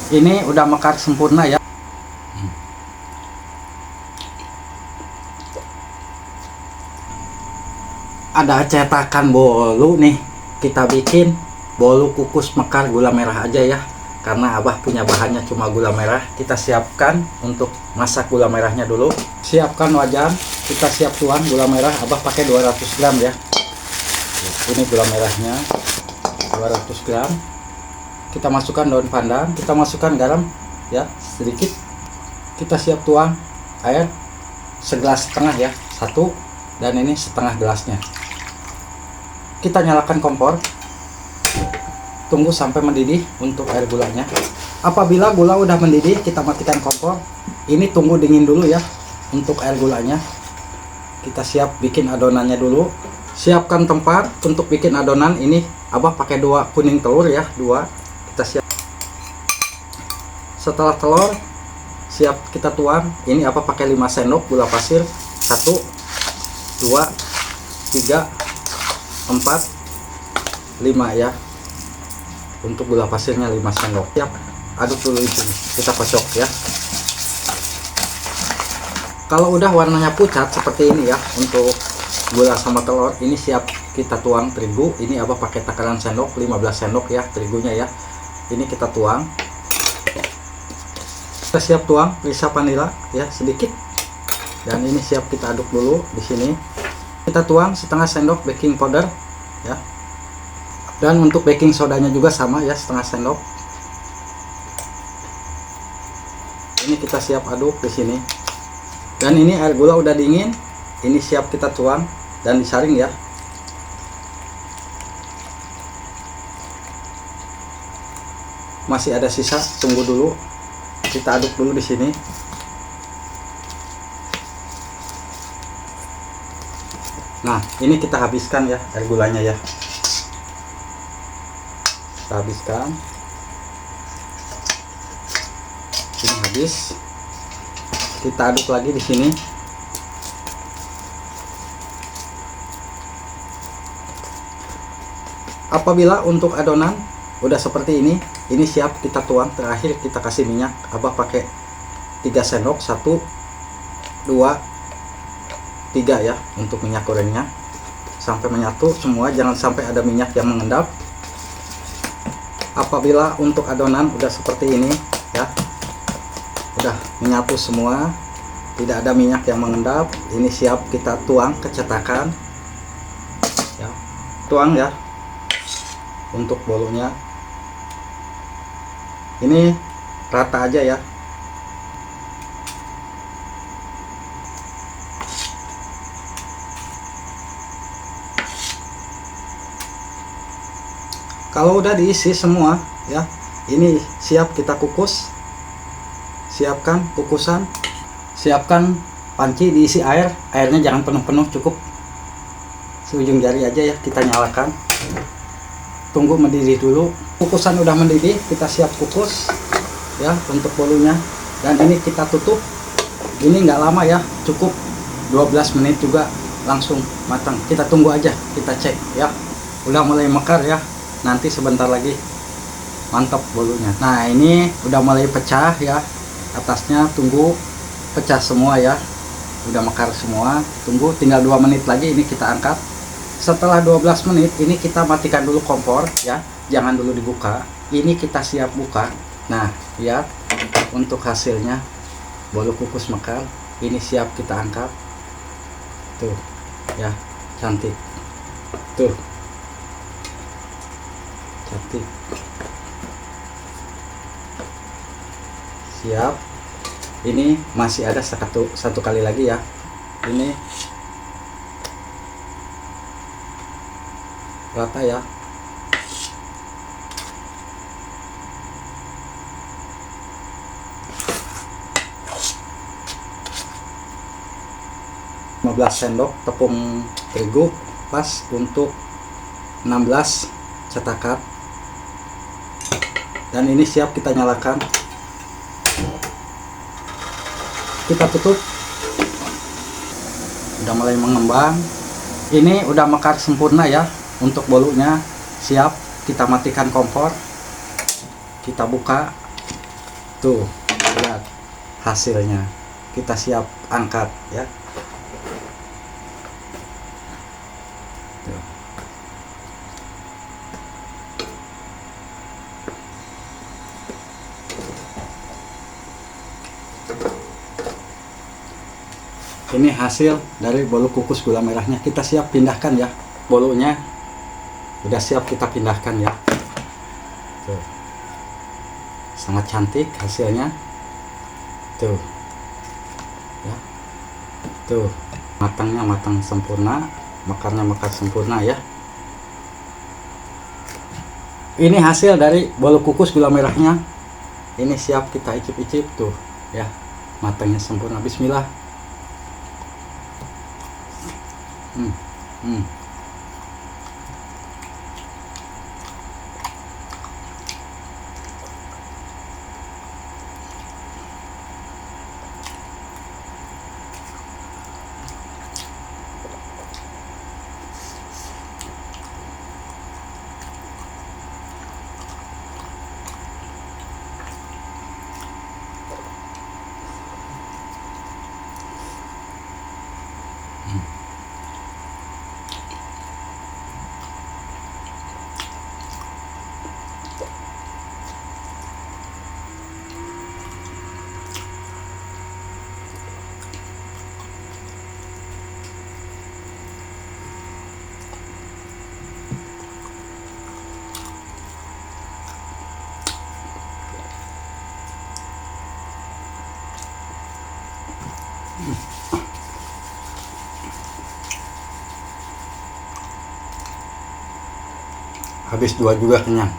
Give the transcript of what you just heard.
Ini udah mekar sempurna ya. Ada cetakan bolu nih, kita bikin bolu kukus mekar gula merah aja ya, karena abah punya bahannya cuma gula merah. Kita siapkan untuk masak gula merahnya dulu. Siapkan wajan, kita siap tuang gula merah. Abah pakai 200 gram ya. Ini gula merahnya 200 gram. Kita masukkan daun pandan, kita masukkan garam ya sedikit. Kita siap tuang air segelas setengah ya, satu, dan ini setengah gelasnya. Kita nyalakan kompor, tunggu sampai mendidih untuk air gulanya. Apabila gula udah mendidih, kita matikan kompor. Ini tunggu dingin dulu ya untuk air gulanya. Kita siap bikin adonannya dulu. Siapkan tempat untuk bikin adonan. Ini abah pakai 2 kuning telur ya, 2. Kita siap. Setelah telur siap kita tuang. Ini abah pakai 5 sendok gula pasir. 1, 2, 3, 4, 5 ya. Untuk gula pasirnya 5 sendok. Siap, aduk dulu di sini. Kita kocok ya. Kalau udah warnanya pucat seperti ini ya, untuk gula sama telur, ini siap kita tuang terigu. Ini abah pakai takaran sendok, 15 sendok ya terigunya ya. Ini kita tuang. Kita siap tuang perisa vanila ya sedikit. Dan ini siap kita aduk dulu di sini. Kita tuang setengah sendok baking powder ya. Dan untuk baking sodanya juga sama ya, setengah sendok. Ini kita siap aduk di sini. Dan ini air gula udah dingin. Ini siap kita tuang dan disaring ya. Masih ada sisa, tunggu dulu. Kita aduk dulu di sini. Nah, ini kita habiskan ya air gulanya ya. Kita habiskan. Ini habis. Kita aduk lagi di sini. Apabila untuk adonan udah seperti ini siap kita tuang. Terakhir kita kasih minyak. Abah pakai 3 sendok, 1, 2, 3 ya untuk minyak gorengnya. Sampai menyatu semua, jangan sampai ada minyak yang mengendap. Apabila untuk adonan udah seperti ini ya, udah menyatu semua, tidak ada minyak yang mengendap, ini siap kita tuang ke cetakan ya. Tuang ya untuk bolunya. Ini rata aja ya. Kalau udah diisi semua ya, ini siap kita kukus. Siapkan kukusan, siapkan panci diisi air. Airnya jangan penuh-penuh, cukup seujung jari aja ya. Kita nyalakan, tunggu mendidih dulu. Kukusan udah mendidih, kita siap kukus ya untuk bolunya. Dan ini kita tutup. Ini nggak lama ya, cukup 12 menit juga langsung matang. Kita tunggu aja, kita cek ya. Udah mulai mekar ya. Nanti sebentar lagi mantap bolunya. Nah, ini udah mulai pecah ya atasnya. Tunggu pecah semua ya, udah mekar semua. Tunggu tinggal 2 menit lagi, ini kita angkat. Setelah 12 menit ini kita matikan dulu kompor ya, jangan dulu dibuka. Ini kita siap buka. Nah, lihat untuk hasilnya bolu kukus mekar. Ini siap kita angkat tuh ya, cantik tuh, cantik, siap. Ini masih ada satu kali lagi ya. Ini rata ya. Sendok tepung terigu pas untuk 16 cetakan. Dan ini siap kita nyalakan. Kita tutup. Udah mulai mengembang. Ini udah mekar sempurna ya untuk bolunya. Siap kita matikan kompor. kita buka tuh, lihat hasilnya. Kita siap angkat ya. Tuh. Ini hasil dari bolu kukus gula merahnya. Kita siap pindahkan ya. Bolunya udah siap kita pindahkan ya. Tuh. Sangat cantik hasilnya. Tuh. Ya. Tuh, matangnya matang sempurna, mekarnya mekar sempurna ya. Ini hasil dari bolu kukus gula merahnya. Ini siap kita icip-icip tuh ya. Matangnya sempurna. Bismillah. Habis dua juga kenyang.